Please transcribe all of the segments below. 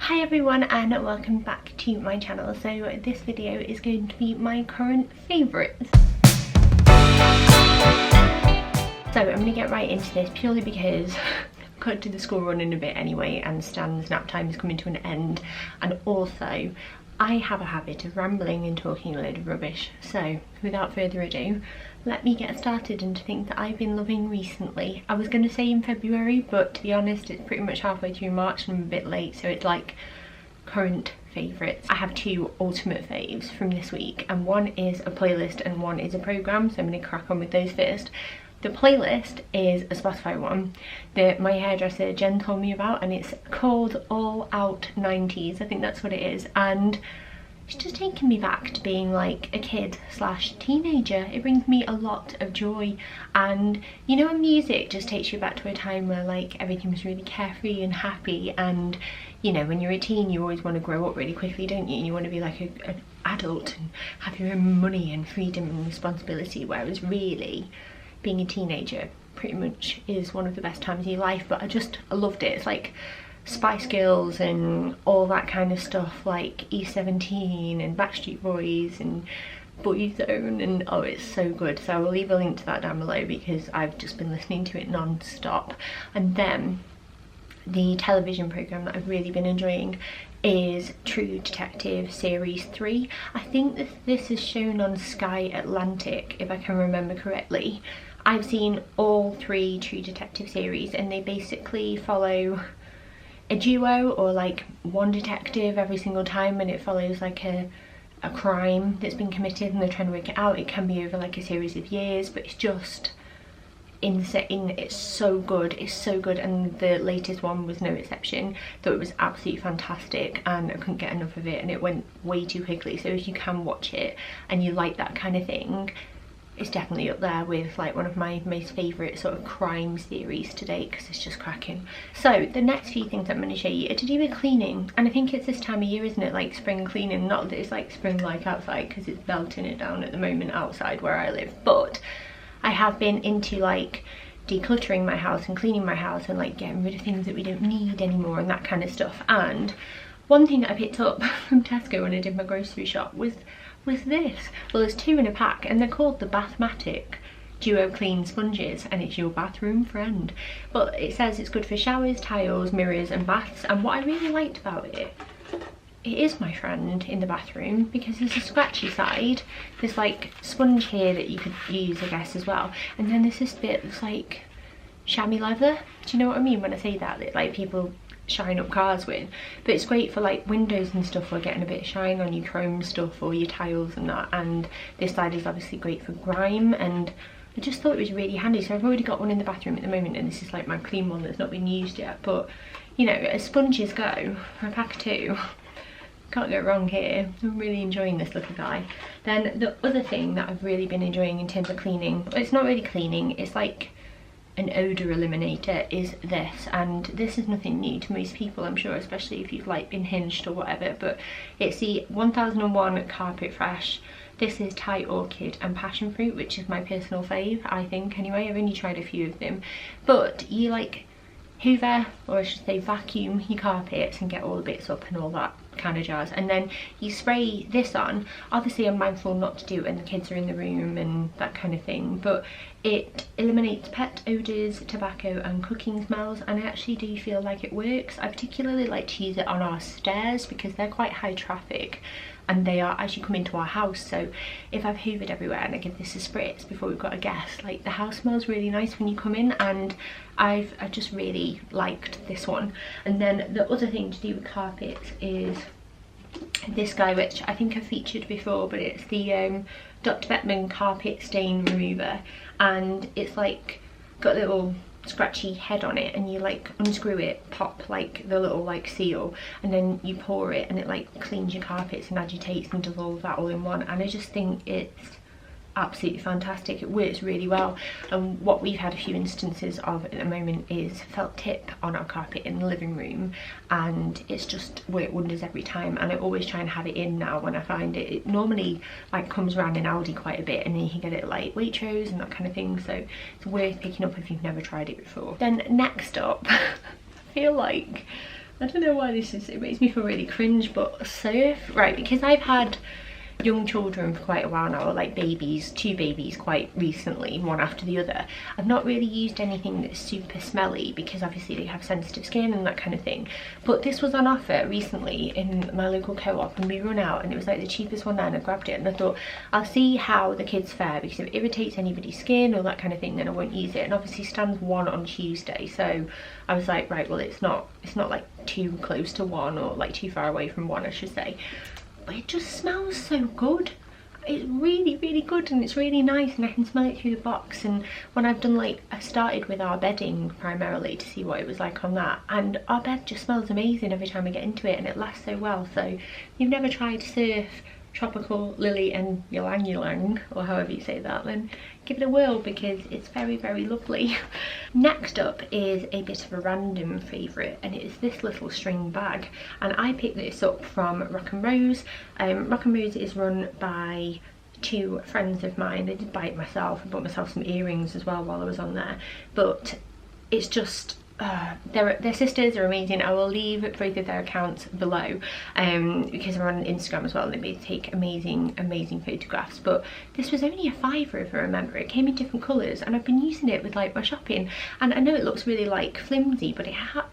Hi everyone and welcome back to my channel. So this video is going to be my current favourites. So I'm going to get right into this purely because I've got to do the school run in a bit anyway and Stan's nap time is coming to an end, and also I have a habit of rambling and talking a load of rubbish. So without further ado, let me get started into things that I've been loving recently. I was going to say in February, but to be honest it's pretty much halfway through March and I'm a bit late, so it's like current favourites. I have two ultimate faves from this week, and one is a playlist and one is a programme, so I'm going to crack on with those first. The playlist is a Spotify one that my hairdresser Jen told me about, and it's called All Out 90s, I think that's what it is, and it's just taken me back to being like a kid slash teenager. It brings me a lot of joy, and you know when music just takes you back to a time where like everything was really carefree and happy, and you know when you're a teen you always want to grow up really quickly, don't you? You want to be like an adult and have your own money and freedom and responsibility, whereas really being a teenager pretty much is one of the best times of your life. But I loved it. It's like Spice Girls and all that kind of stuff, like E17 and Backstreet Boys and Boyzone, and oh, it's so good. So I will leave a link to that down below because I've just been listening to it non-stop. And then the television programme that I've really been enjoying is True Detective Series 3. I think that this is shown on Sky Atlantic, if I can remember correctly. I've seen all three True Detective series, and they basically follow a duo or like one detective every single time, and it follows like a crime that's been committed and they're trying to work it out. It can be over like a series of years, but it's just insane. It's so good, it's so good, and the latest one was no exception. Though it was absolutely fantastic and I couldn't get enough of it, and it went way too quickly. So if you can watch it and you like that kind of thing, it's definitely up there with like one of my most favourite sort of crime series to date, because it's just cracking. So the next few things I'm going to show you are to do with cleaning, and I think it's this time of year, isn't it, like spring cleaning. Not that it's like spring like outside, because it's belting it down at the moment outside where I live, but I have been into like decluttering my house and cleaning my house and like getting rid of things that we don't need anymore and that kind of stuff. And one thing that I picked up from Tesco when I did my grocery shop was this. Well, there's two in a pack, and they're called the Bathmatic Duo Clean Sponges, and it's your bathroom friend. But it says it's good for showers, tiles, mirrors and baths, and what I really liked about it is my friend in the bathroom, because there's a scratchy side, there's like sponge here that you could use I guess as well, and then there's this bit that's like chamois leather. Do you know what I mean when I say that? That like people shine up cars with, but it's great for like windows and stuff, or getting a bit of shine on your chrome stuff or your tiles and that. And this side is obviously great for grime, and I just thought it was really handy. So I've already got one in the bathroom at the moment, and this is like my clean one that's not been used yet. But you know, as sponges go, for a pack of two, can't go wrong here. I'm really enjoying this little guy. Then the other thing that I've really been enjoying in terms of cleaning, it's not really cleaning, it's like an odour eliminator, is this. And this is nothing new to most people, I'm sure, especially if you've like been hinged or whatever, but it's the 1001 Carpet Fresh. This is Thai Orchid and Passion Fruit, which is my personal fave, I think anyway. I've only tried a few of them, but you like hoover, or I should say vacuum, your carpets and get all the bits up and all that kind of jazz, and then you spray this on. Obviously I'm mindful not to do it when the kids are in the room and that kind of thing, but it eliminates pet odours, tobacco and cooking smells, and I actually do feel like it works. I particularly like to use it on our stairs because they're quite high traffic, and they are as you come into our house. So if I've hoovered everywhere and I give this a spritz before we've got a guest, like the house smells really nice when you come in, and I just really liked this one. And then the other thing to do with carpets is this guy, which I think I've featured before, but it's the Dr. Beckman Carpet Stain Remover, and it's like got a little scratchy head on it, and you like unscrew it, pop like the little like seal, and then you pour it and it like cleans your carpets and agitates and does all of that all in one. And I just think it's absolutely fantastic. It works really well, and what we've had a few instances of at the moment is felt tip on our carpet in the living room, and it's just worked wonders every time. And I always try and have it in now when I find it. It normally like comes around in Aldi quite a bit, and then you can get it like Waitrose and that kind of thing, so it's worth picking up if you've never tried it before. Then next up, I feel like I don't know why this is, it makes me feel really cringe, but surf, right, because I've had young children for quite a while now, or like babies, 2 babies quite recently, one after the other. I've not really used anything that's super smelly because obviously they have sensitive skin and that kind of thing, but this was on offer recently in my local co-op and we run out and it was like the cheapest one there, and I grabbed it and I thought I'll see how the kids fare, because if it irritates anybody's skin or that kind of thing then I won't use it. And obviously Stan's 1 on Tuesday, so I was like, right, well it's not like too close to 1, or like too far away from 1 I should say, but it just smells so good. It's really, really good and it's really nice, and I can smell it through the box. And when I've done, like, I started with our bedding primarily to see what it was like on that, and our bed just smells amazing every time I get into it, and it lasts so well. So if you've never tried Surf Tropical Lily and Ylang Ylang, or however you say that, then give it a whirl because it's very, very lovely. Next up is a bit of a random favourite, and it is this little string bag, and I picked this up from Rock and Rose. Rock and Rose is run by 2 friends of mine. I did buy it myself. I bought myself some earrings as well while I was on there, but it's just their sisters are amazing. I will leave both of their accounts below because they're on Instagram as well, and they take amazing photographs. But this was only a £5 if I remember. It came in different colours and I've been using it with like my shopping, and I know it looks really like flimsy, but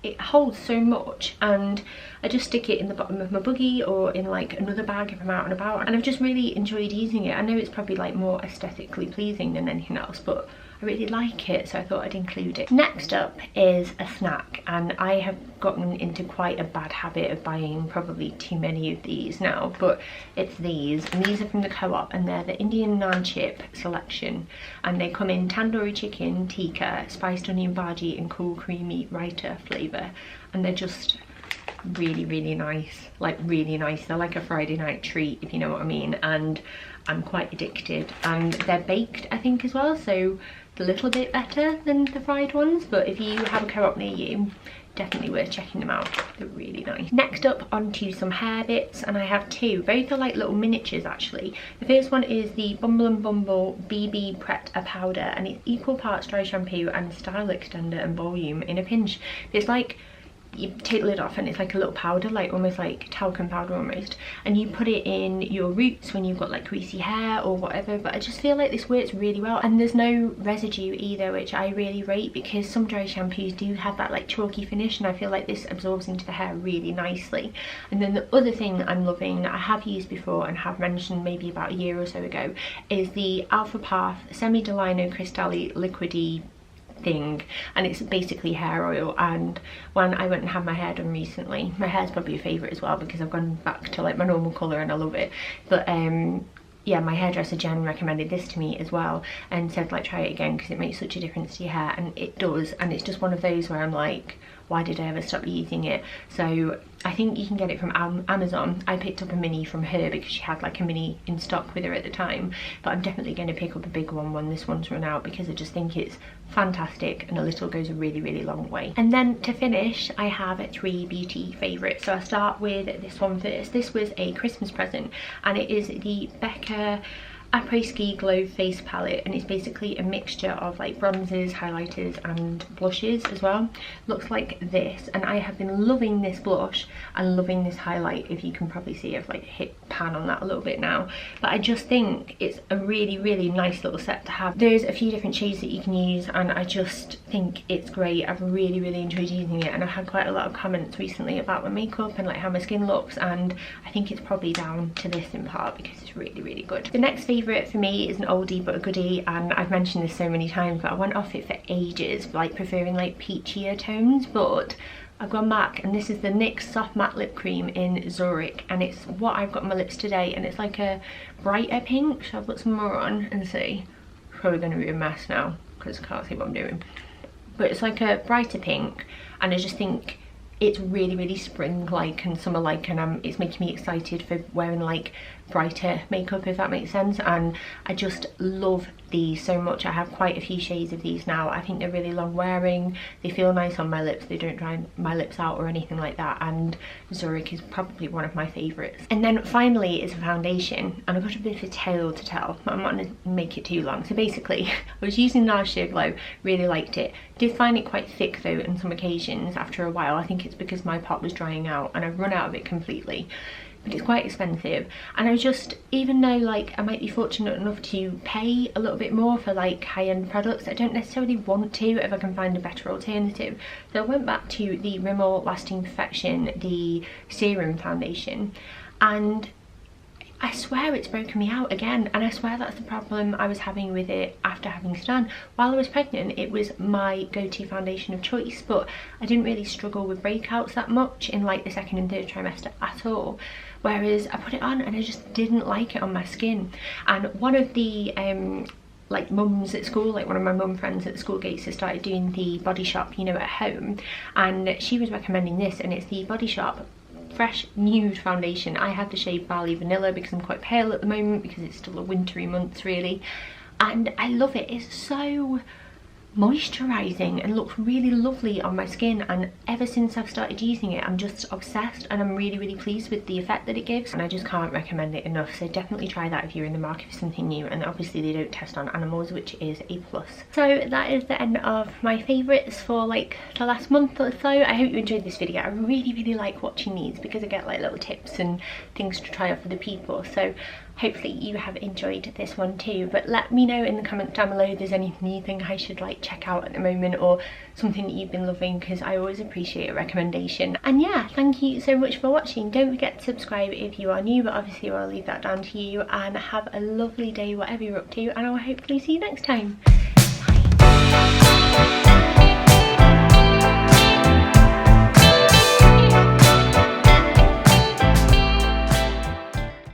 it holds so much, and I just stick it in the bottom of my buggy or in like another bag if I'm out and about, and I've just really enjoyed using it. I know it's probably like more aesthetically pleasing than anything else, but I really like it, so I thought I'd include it. Next up is a snack, and I have gotten into quite a bad habit of buying probably too many of these now, but it's these, and these are from the co-op, and they're the Indian Naan chip selection, and they come in tandoori chicken, tikka, spiced onion bhaji and cool creamy raita flavour, and they're just really, really nice, like really nice. They're like a Friday night treat, if you know what I mean, and I'm quite addicted. And they're baked, I think, as well, so a little bit better than the fried ones, but if you have a co-op near you, definitely worth checking them out. They're really nice. Next up, onto some hair bits, and I have 2. Both are like little miniatures actually. The first one is the Bumble and Bumble BB Pret a powder, and it's equal parts dry shampoo and style extender and volume in a pinch. It's like, you take the lid off and it's like a little powder, like almost like talcum powder almost, and you put it in your roots when you've got like greasy hair or whatever. But I just feel like this works really well, and there's no residue either, which I really rate, because some dry shampoos do have that like chalky finish, and I feel like this absorbs into the hair really nicely. And then the other thing I'm loving, that I have used before and have mentioned maybe about a year or so ago, is the Alpha Path Semi Delino Cristalli Liquidy thing, and it's basically hair oil. And when I went and had my hair done recently, my hair's probably a favourite as well because I've gone back to like my normal colour and I love it, but yeah, my hairdresser Jen recommended this to me as well and said like try it again because it makes such a difference to your hair, and it does. And it's just one of those where I'm like, why did I ever stop using it? So I think you can get it from Amazon. I picked up a mini from her because she had like a mini in stock with her at the time, but I'm definitely going to pick up a big one when this one's run out, because I just think it's fantastic and a little goes a really, really long way. And then to finish, I have 3 beauty favourites. So I'll start with this one first. This was a Christmas present, and it is the Becca Après Ski Glow Face Palette, and it's basically a mixture of like bronzers, highlighters and blushes as well. Looks like this, and I have been loving this blush and loving this highlight. If you can probably see, I've like hit pan on that a little bit now, but I just think it's a really, really nice little set to have. There's a few different shades that you can use, and I just think it's great. I've really, really enjoyed using it, and I've had quite a lot of comments recently about my makeup and like how my skin looks, and I think it's probably down to this in part because it's really, really good. The next favourite for me is an oldie but a goodie, and I've mentioned this so many times, but I went off it for ages, like preferring like peachier tones, but I've gone back, and this is the NYX Soft Matte Lip Cream in Zurich, and it's what I've got on my lips today, and it's like a brighter pink. So I'll put some more on and see. Probably going to be a mess now because I can't see what I'm doing, but it's like a brighter pink, and I just think it's really, really spring-like and summer-like, and it's making me excited for wearing like brighter makeup, if that makes sense. And I just love these so much. I have quite a few shades of these now. I think they're really long wearing, they feel nice on my lips, they don't dry my lips out or anything like that, and Zurich is probably one of my favourites. And then finally is a foundation, and I've got a bit of a tale to tell, but I'm not going to make it too long. So basically, I was using NARS Sheer Glow, really liked it. Did find it quite thick though on some occasions after a while. I think it's because my pot was drying out and I've run out of it completely. But it's quite expensive, and I just, even though like I might be fortunate enough to pay a little bit more for like high-end products, I don't necessarily want to if I can find a better alternative. So I went back to the Rimmel Lasting Perfection, the serum foundation, and I swear it's broken me out again, and I swear that's the problem I was having with it after having Stan. While I was pregnant, it was my go-to foundation of choice, but I didn't really struggle with breakouts that much in like the second and third trimester at all. Whereas I put it on and I just didn't like it on my skin. And one of the like mums at school, like one of my mum friends at the school gates has started doing the Body Shop, you know, at home, and she was recommending this, and it's the Body Shop Fresh Nude foundation. I had the shade Barley Vanilla because I'm quite pale at the moment, because it's still a wintry month really, and I love it. It's so moisturizing and looks really lovely on my skin, and ever since I've started using it I'm just obsessed, and I'm really pleased with the effect that it gives, and I just can't recommend it enough. So definitely try that if you're in the market for something new, and obviously they don't test on animals, which is a plus. So that is the end of my favorites for like the last month or so. I hope you enjoyed this video. I really like watching these because I get like little tips and things to try out for the people, so hopefully you have enjoyed this one too. But let me know in the comments down below if there's anything you think I should like check out at the moment, or something that you've been loving, because I always appreciate a recommendation. And yeah, thank you so much for watching. Don't forget to subscribe if you are new, but obviously I'll leave that down to you, and have a lovely day whatever you're up to, and I'll hopefully see you next time. Bye.